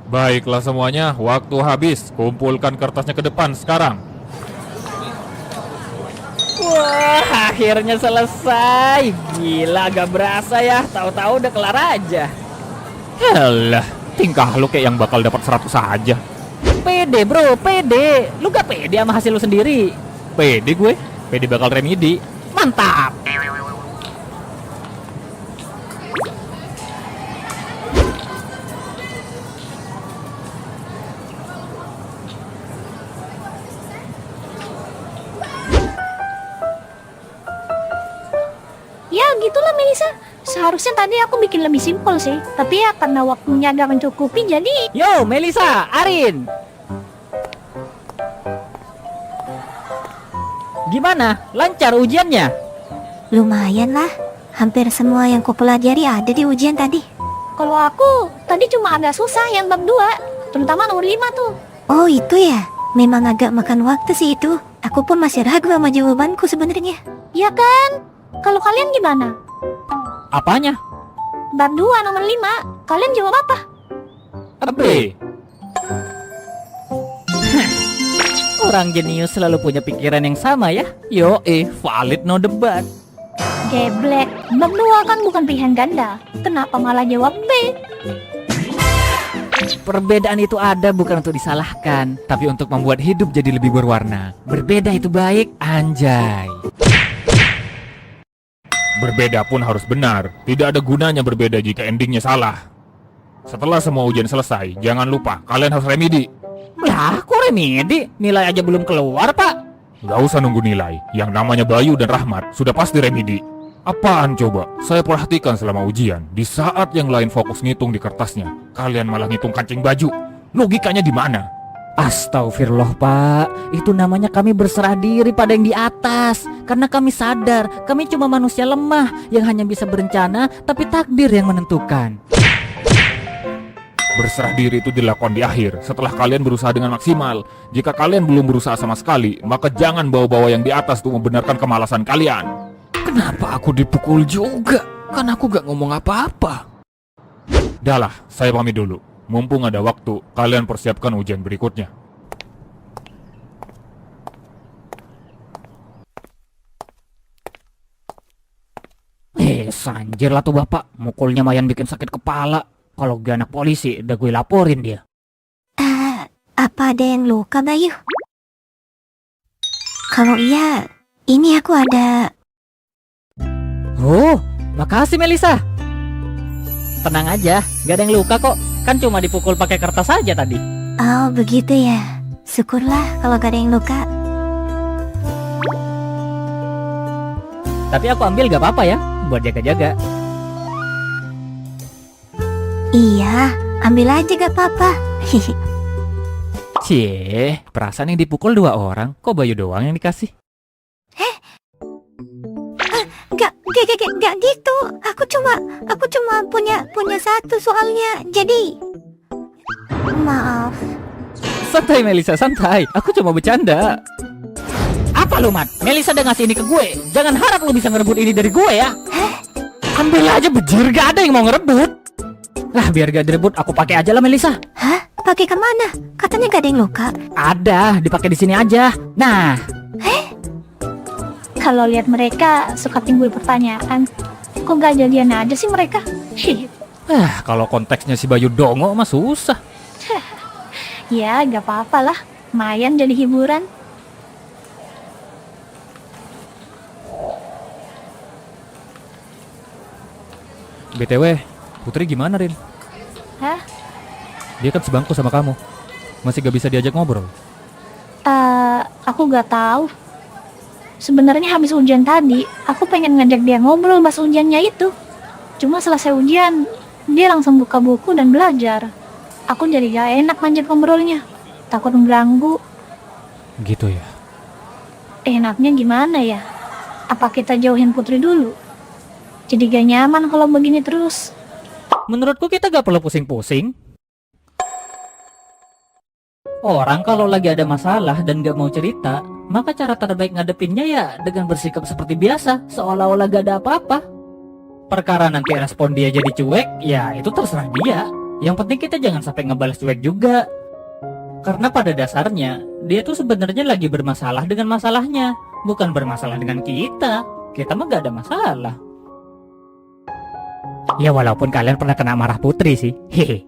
Baiklah semuanya, waktu habis. Kumpulkan kertasnya ke depan sekarang. Wah, akhirnya selesai. Gila, gak berasa ya. Tahu-tahu udah kelar aja. Yalah, tingkah lu kayak yang bakal dapat 100 saja. Pede bro, pede. Lu gak pede sama hasil lu sendiri? Pede gue, pede bakal remedi. Mantap. Ya gitulah Melisa. Seharusnya tadi aku bikin lebih simpel sih. Tapi ya karena waktunya gak mencukupi jadi... Yo, Melisa, Arin. Gimana? Lancar ujiannya? Lumayan lah, hampir semua yang kupelajari ada di ujian tadi. Kalau aku tadi cuma agak susah yang bab 2. Terutama nomor 5 tuh. Oh itu ya, memang agak makan waktu sih itu. Aku pun masih ragu sama jawabanku sebenarnya. Ya kan? Kalau kalian gimana? Apanya? Bab 2 nomor 5. Kalian jawab apa? B. Orang jenius selalu punya pikiran yang sama ya. Yo, valid no debat. Geblek. Bab 2 kan bukan pilihan ganda. Kenapa malah jawab B? Perbedaan itu ada bukan untuk disalahkan, tapi untuk membuat hidup jadi lebih berwarna. Berbeda itu baik, anjay. Berbeda pun harus benar. Tidak ada gunanya berbeda jika endingnya salah. Setelah semua ujian selesai, jangan lupa kalian harus remedi. Lah, kok remedi? Nilai aja belum keluar, Pak. Gak usah nunggu nilai. Yang namanya Bayu dan Rahmat sudah pasti remedi. Apaan coba? Saya perhatikan selama ujian. Di saat yang lain fokus ngitung di kertasnya, kalian malah ngitung kancing baju. Logikanya di mana? Astagfirullah, Pak. Itu namanya kami berserah diri pada yang di atas. Karena kami sadar kami cuma manusia lemah yang hanya bisa berencana, tapi takdir yang menentukan. Berserah diri itu dilakukan di akhir, setelah kalian berusaha dengan maksimal. Jika kalian belum berusaha sama sekali, maka jangan bawa-bawa yang di atas untuk membenarkan kemalasan kalian. Kenapa aku dipukul juga? Kan aku gak ngomong apa-apa. Dahlah, saya pamit dulu. Mumpung ada waktu, kalian persiapkan ujian berikutnya. Sanjir lah tuh bapak. Mukulnya mayan bikin sakit kepala. Kalau gue anak polisi, udah gue laporin dia. Apa ada yang luka, Bayu? Kalau iya, ini aku ada... Oh, makasih Melisa. Tenang aja, gak ada yang luka kok. Kan cuma dipukul pakai kertas saja tadi. Oh, begitu ya. Syukurlah kalau gak ada yang luka. Tapi aku ambil gak apa-apa ya, buat jaga-jaga. Iya, ambil aja gak apa-apa. Cie, perasaan yang dipukul 2 orang, kok Bayu doang yang dikasih? Gak gitu. Aku cuma punya satu soalnya. Jadi, maaf. Santai Melisa, santai. Aku cuma bercanda. Apa lu, Mat? Melisa udah ngasih ini ke gue. Jangan harap lu bisa ngerebut ini dari gue ya. Ambil aja bejir, gak ada yang mau ngerebut. Lah, biar gak direbut, aku pakai aja lah Melisa. Hah? Pakai kemana? Katanya gak ada yang luka. Ada, dipakai di sini aja. Nah, Kalau lihat mereka suka timbul pertanyaan. Kok gak jadian aja sih mereka? kalau konteksnya si Bayu dongo mah susah. Ya gak apa-apa lah. Lumayan jadi hiburan. BTW, Putri gimana, Rin? Hah? Dia kan sebangku sama kamu. Masih gak bisa diajak ngobrol. Aku gak tahu. Sebenarnya habis ujian tadi, aku pengen ngajak dia ngobrol bahas ujiannya itu. Cuma selesai ujian, dia langsung buka buku dan belajar. Aku jadi gak enak lanjut ngobrolnya. Takut mengganggu. Gitu ya. Enaknya gimana ya? Apa kita jauhin Putri dulu? Jadi gak nyaman kalau begini terus. Menurutku kita gak perlu pusing-pusing. Orang kalau lagi ada masalah dan gak mau cerita, maka cara terbaik ngadepinnya ya dengan bersikap seperti biasa, seolah-olah gak ada apa-apa. Perkara nanti respon dia jadi cuek, ya itu terserah dia. Yang penting kita jangan sampai ngebalas cuek juga. Karena pada dasarnya, dia tuh sebenarnya lagi bermasalah dengan masalahnya, bukan bermasalah dengan kita. Kita mah gak ada masalah. Ya walaupun kalian pernah kena marah Putri sih, hehe.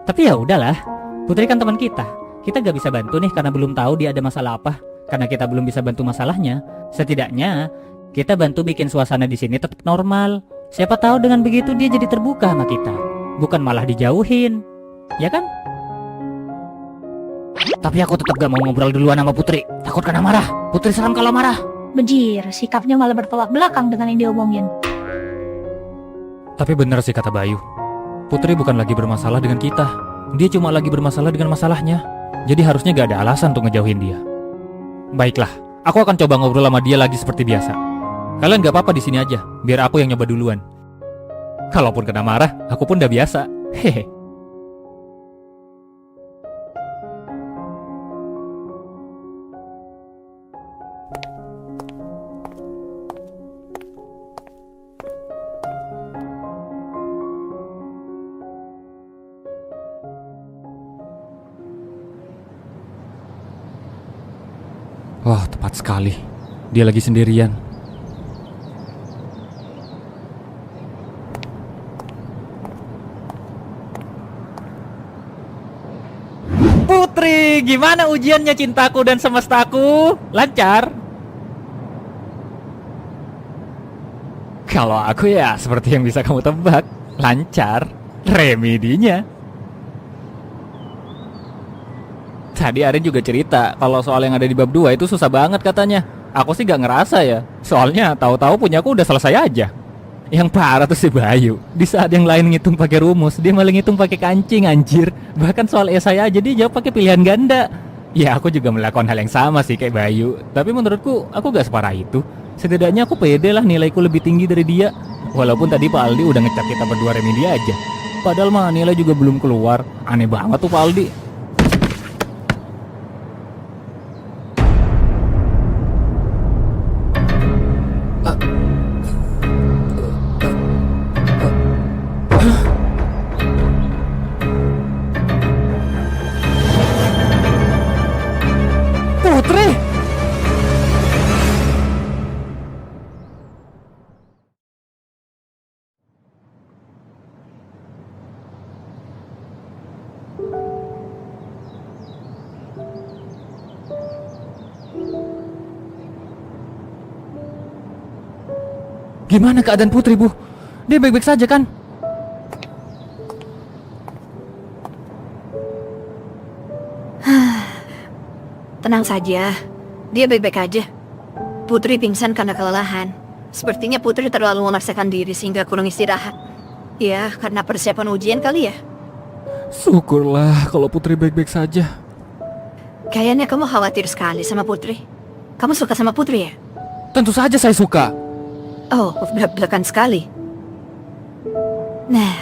Tapi ya udahlah, Putri kan teman kita. Kita gak bisa bantu nih karena belum tahu dia ada masalah apa. Karena kita belum bisa bantu masalahnya. Setidaknya kita bantu bikin suasana di sini tetap normal. Siapa tahu dengan begitu dia jadi terbuka sama kita, bukan malah dijauhin, ya kan? Tapi aku tetap gak mau ngobrol duluan sama Putri. Takut kena marah. Putri serem kalau marah. Bejir, sikapnya malah bertolak belakang dengan yang diomongin. Tapi benar sih kata Bayu. Putri bukan lagi bermasalah dengan kita. Dia cuma lagi bermasalah dengan masalahnya. Jadi harusnya gak ada alasan untuk ngejauhin dia. Baiklah, aku akan coba ngobrol sama dia lagi seperti biasa. Kalian gak apa-apa di sini aja, biar aku yang nyoba duluan. Kalaupun kena marah, aku pun udah biasa. Hehe. Wah, tepat sekali. Dia lagi sendirian. Putri, gimana ujiannya cintaku dan semestaku? Lancar? Kalau aku ya seperti yang bisa kamu tebak, lancar. Remedinya. Tadi Arin juga cerita kalau soal yang ada di bab 2 itu susah banget katanya. Aku sih gak ngerasa ya. Soalnya tahu-tahu punyaku udah selesai aja. Yang parah tuh si Bayu. Di saat yang lain ngitung pakai rumus, dia malah ngitung pakai kancing anjir. Bahkan soal esai aja dia jawab pakai pilihan ganda. Ya aku juga melakukan hal yang sama sih kayak Bayu. Tapi menurutku aku gak separah itu. Setidaknya aku pede lah nilaiku lebih tinggi dari dia. Walaupun tadi Pak Aldi udah ngecap kita berdua remedi aja. Padahal mah nilai juga belum keluar. Aneh banget tuh Pak Aldi. Putri! Gimana keadaan Putri, Bu? Dia baik-baik saja kan? Tenang saja, dia baik-baik aja. Putri pingsan karena kelelahan. Sepertinya Putri terlalu memaksakan diri sehingga kurang istirahat. Ya, karena persiapan ujian kali ya. Syukurlah kalau Putri baik-baik saja. Kayaknya kamu khawatir sekali sama Putri. Kamu suka sama Putri ya? Tentu saja saya suka. Oh, belak-belakan sekali. Nah,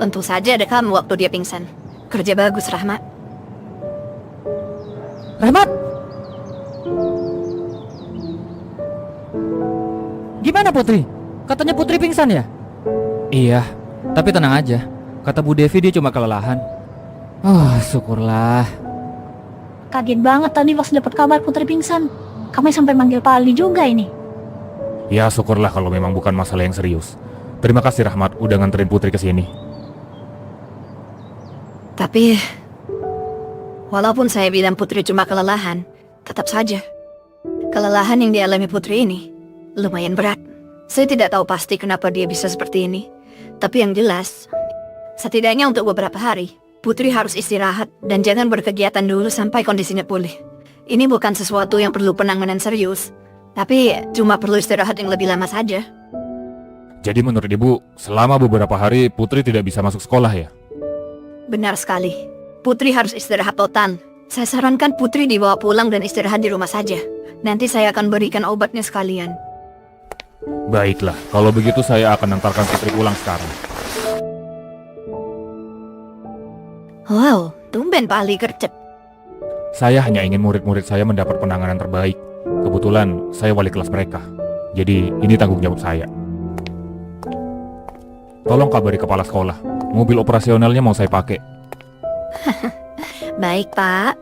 untung saja ada kamu waktu dia pingsan. Kerja bagus, Rahmat. Rahmat! Gimana Putri? Katanya Putri pingsan ya? Iya, tapi tenang aja. Kata Bu Devi dia cuma kelelahan. Oh, syukurlah. Kaget banget tadi pas dapat kabar Putri pingsan. Kami sampai manggil Pak Aldi juga ini. Ya syukurlah kalau memang bukan masalah yang serius. Terima kasih Rahmat udah nganterin Putri ke sini. Tapi, walaupun saya bilang Putri cuma kelelahan, tetap saja. Kelelahan yang dialami Putri ini lumayan berat. Saya tidak tahu pasti kenapa dia bisa seperti ini. Tapi yang jelas, setidaknya untuk beberapa hari, Putri harus istirahat dan jangan berkegiatan dulu sampai kondisinya pulih. Ini bukan sesuatu yang perlu penanganan serius, tapi cuma perlu istirahat yang lebih lama saja. Jadi menurut Ibu, selama beberapa hari Putri tidak bisa masuk sekolah ya? Benar sekali. Putri harus istirahat total. Saya sarankan Putri dibawa pulang dan istirahat di rumah saja. Nanti saya akan berikan obatnya sekalian. Baiklah, kalau begitu saya akan antarkan Putri pulang sekarang. Wow, tumben Pak Ali gercep. Saya hanya ingin murid-murid saya mendapat penanganan terbaik. Kebetulan saya wali kelas mereka. Jadi ini tanggung jawab saya. Tolong kabari kepala sekolah. mobil operasionalnya mau saya pakai. Baik, Pak.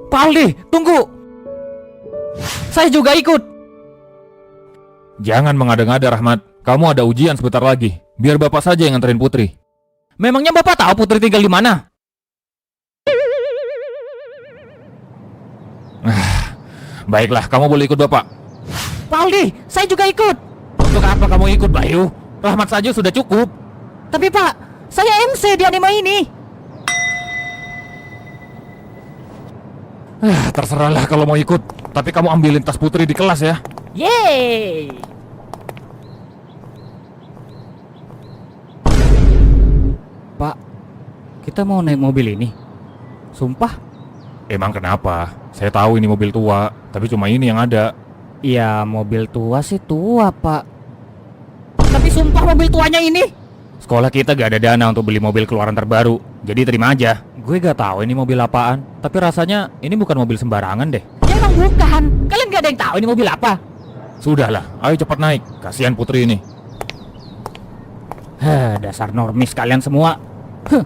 Pak Aldi, tunggu. Saya juga ikut. Jangan mengada-ngada Rahmat, kamu ada ujian sebentar lagi. Biar bapak saja yang nganterin Putri. Memangnya Bapak tahu Putri tinggal di mana? Baiklah, kamu boleh ikut bapak. Pak Aldi, saya juga ikut. Untuk apa kamu ikut Bayu? Rahmat saja sudah cukup. Tapi Pak, saya MC di anime ini. Terserahlah kalau mau ikut. Tapi kamu ambilin tas Putri di kelas ya. Yeay. Pak, kita mau naik mobil ini. Sumpah? Emang kenapa? Saya tahu ini mobil tua, tapi cuma ini yang ada. Ya, mobil tua sih tua, Pak. Tapi sumpah mobil tuanya ini. Sekolah kita gak ada dana untuk beli mobil keluaran terbaru, jadi terima aja. Gue gak tahu ini mobil apaan, tapi rasanya ini bukan mobil sembarangan deh. Ya emang bukan. Kalian gak ada yang tahu ini mobil apa. Sudahlah, ayo cepat naik. Kasihan Putri ini. Dasar normis kalian semua. Huh.